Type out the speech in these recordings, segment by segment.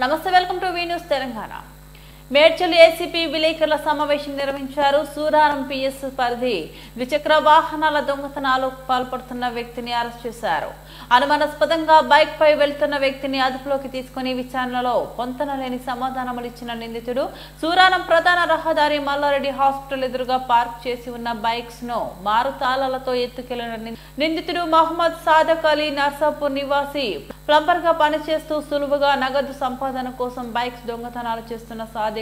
నమస్తే, welcome to V news Telangana. Medchal ACP విలేకరుల సమావేశం నిర్వహించారు. సూరారం పిఎస్ పరిధి ద్విచక్ర వాహనాల దొంగతనాలకు పాల్పడుతున్న వ్యక్తిని అరెస్ట్ చేశారు. అనుమానాస్పదంగా బైక్ పై వెళ్తున్న వ్యక్తిని అదుపులోకి తీసుకుని విచారణలో పొంతనలేని సమాధానములు ఇచ్చిన నిందితుడు సూరారం ప్రధాన రహదారి మల్లారెడ్డి హాస్పిటల్ ఎదురుగా పార్క్ చేసి ఉన్న బైక్స్ ను మారుతాళాలతో ఎత్తుకెళ్లిన నిందితుడు మహమ్మద్ సాదక్ అలీ నర్సాపూర్ నివాసి ప్లంబర్ గా పనిచేస్తూ సులువుగా నగదు సంపాదన కోసం బైక్స్ దొంగతనాలు చేస్తున్న సాదిక్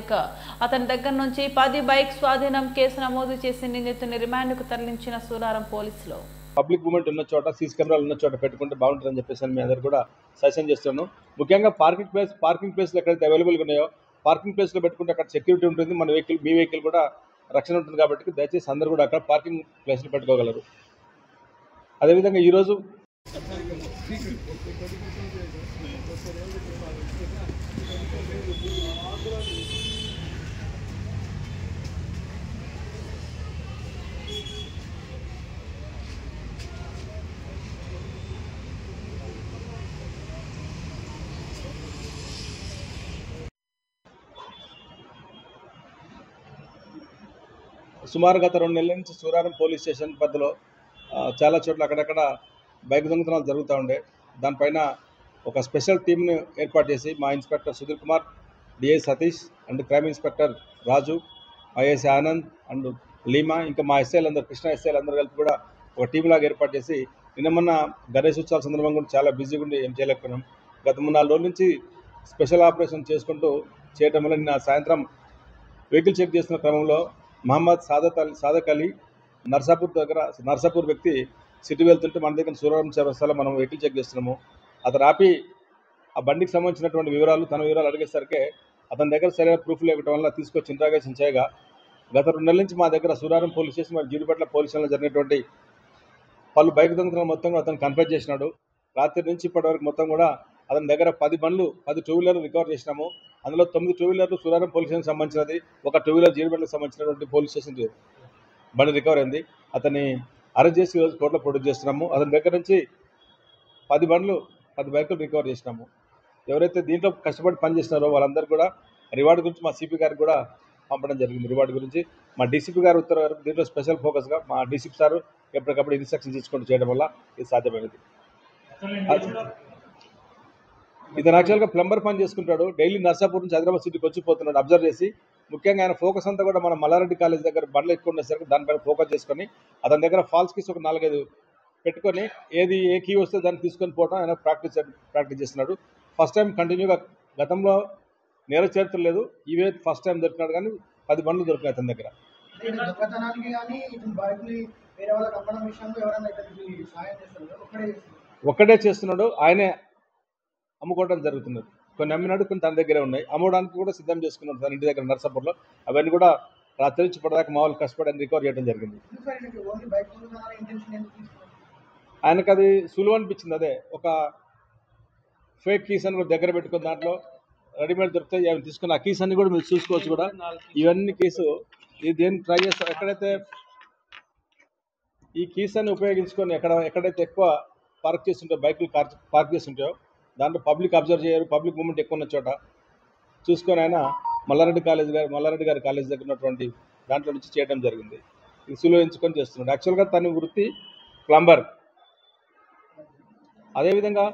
అతని దగ్గర నుంచి 10 బైక్ స్వాధీనం కేసు నమోదు చేసి నిందితుని రిమాండ్ కు తరలించిన సూరారం పోలీసులు. పబ్లిక్ మూమెంట్ ఉన్న చోట సీసీ కెమెరాలు ఉన్న చోట పెట్టుకుంటే బాగుంటుందని చెప్పేసి మీ అందరూ కూడా సజెషన్ చేస్తున్నాను. ముఖ్యంగా పార్కింగ్ ప్లేస్లు ఎక్కడైతే అవైలబుల్గా ఉన్నాయో పార్కింగ్ ప్లేస్లో పెట్టుకుంటే అక్కడ సెక్యూరిటీ ఉంటుంది, మన మీ వెహికల్ కూడా రక్షణ ఉంటుంది. కాబట్టి దయచేసి అందరూ కూడా అక్కడ పార్కింగ్ ప్లేస్లు పెట్టుకోగలరు. అదేవిధంగా ఈరోజు సుమారు గత 2 నెలల నుంచి సూరారం పోలీస్ స్టేషన్ పరిధిలో చాలా చోట్ల అక్కడక్కడ బైక్ దొంగతనాలు జరుగుతూ ఉండే. దానిపైన ఒక స్పెషల్ టీమ్ని ఏర్పాటు చేసి మా inspector Sudheer Kumar, DI Satish and crime inspector Raju, ISI Anand and Leema, ఇంకా మా ఎస్ఐలు అందరూ, కృష్ణ ఎస్ఐలు అందరూ కలిపి కూడా ఒక టీం లాగా ఏర్పాటు చేసి నిన్న మొన్న గణేష్ ఉత్సవాల సందర్భంగా కూడా చాలా బిజీగా ఉండి ఏం చేయలేకపోయినాం. గత 3-4 రోజుల నుంచి స్పెషల్ ఆపరేషన్ చేసుకుంటూ చేయడం వల్ల నిన్న సాయంత్రం వెహికల్ చెక్ చేస్తున్న క్రమంలో మహమ్మద్ సాదక్ అలీ నర్సాపూర్ వ్యక్తి సిటీ వెళ్తుంటే మన దగ్గర సూరారం చౌరస్తాలో మనం వెహికల్ చెక్ చేస్తున్నాము. అతను ఆపి ఆ బండికి సంబంధించినటువంటి తన వివరాలు అడిగేసరికి అతని దగ్గర సరైన ప్రూఫ్ లేకపోవడం వల్ల తీసుకొచ్చి ఇంట్రాగేషన్ చేయగా గత 2 నెలల నుంచి మా దగ్గర సూరారం పోలీస్ స్టేషన్ మరియు జీడిపట్ల పోలీస్ స్టేషన్లో జరిగినటువంటి పలు బైక్ దొంగతనాలు మొత్తం కూడా అతను కన్ఫెస్ చేసినాడు. రాత్రి నుంచి ఇప్పటి వరకు మొత్తం కూడా అతని దగ్గర 10 2 వీలర్లు రికవర్ చేసినాము. అందులో 9 2 వీలర్లు సూరారం పోలీస్ స్టేషన్ సంబంధించినది, ఒక 2 వీలర్ జీడిపట్లకు సంబంధించినటువంటి పోలీస్ స్టేషన్ బండి రికవర్ అయింది. అతన్ని అరెస్ట్ చేసి ఈరోజు కోర్టులో ప్రొడ్యూస్ చేస్తున్నాము. అతని దగ్గర నుంచి 10 బైకులు రికవర్ చేసినాము. ఎవరైతే దీంట్లో కష్టపడి పనిచేస్తున్నారో వాళ్ళందరూ కూడా రివార్డు గురించి మా సిపి గారికి కూడా పంపడం జరిగింది. రివార్డు గురించి మా డీసీపీ గారు ఉత్తర్వు దీంట్లో స్పెషల్ ఫోకస్గా మా డీసీపీ సార్ ఎప్పటికప్పుడు ఇన్స్ట్రక్షన్స్ ఇచ్చుకుంటూ చేయడం వల్ల ఇది సాధ్యమైనది. ఇతను యాక్చువల్గా ప్లంబర్ పని చేసుకుంటాడు. డైలీ నర్సాపూర్ నుంచి హైదరాబాద్ సిటీకి వచ్చిపోతున్నాడు. అబ్జర్వ్ చేసి ముఖ్యంగా ఆయన ఫోకస్ అంతా కూడా మన మల్లారెడ్డి కాలేజ్ దగ్గర బండ్లు ఎక్కువ ఉండేసరికి దానిపైన ఫోకస్ చేసుకొని అతని దగ్గర ఫాల్స్ కీస్ ఒక 4-5 పెట్టుకొని ఏ కీ వస్తే దాన్ని తీసుకొని పోవడం ఆయన ప్రాక్టీస్ చేస్తున్నాడు. ఫస్ట్ టైం కంటిన్యూగా, గతంలో నేర చరిత్ర లేదు, ఇవే ఫస్ట్ టైం దొరికినాడు. కానీ 10 బండ్లు దొరికినాయి అతని దగ్గర. ఒక్కడే చేస్తున్నాడు, ఆయనే అమ్ముకోవడం జరుగుతున్నది. కొన్ని అమ్మినాడు, కొన్ని తన దగ్గరే ఉన్నాయి. అమ్మడానికి కూడా సిద్ధం చేసుకున్నాడు తన ఇంటి దగ్గర నర్సాపూర్లో. అవన్నీ కూడా రాత్రి నుంచి ఇప్పటిదాకా మా వాళ్ళు కష్టపడి రికవర్ చేయడం జరిగింది. ఆయనకు అది సులువు అనిపించింది. అదే ఒక ఫేక్ కీస్ అని కూడా దగ్గర పెట్టుకుని దాంట్లో రెడీమేడ్ దొరుకుతాయి, అవి తీసుకుని ఆ కీస్ అన్ని కూడా మీరు చూసుకోవచ్చు. కూడా ఇవన్నీ కీసు దేన్ని ట్రై చేస్తారు, ఎక్కడైతే ఈ కీస్ అన్ని ఉపయోగించుకొని ఎక్కడైతే ఎక్కువ పార్క్ చేస్తుంటాయో, బైకులు పార్క్ చేస్తుంటాయో దాంట్లో పబ్లిక్ అబ్జర్వ్ చేయరు, పబ్లిక్ మూమెంట్ ఎక్కువ ఉన్న చోట చూసుకొని ఆయన మల్లారెడ్డి గారి కాలేజ్ దగ్గర ఉన్నటువంటి దాంట్లో నుంచి చేయడం జరిగింది. ఇది సులువు ఎంచుకొని చేస్తున్నాడు. యాక్చువల్గా తన వృత్తి ప్లంబర్. అదేవిధంగా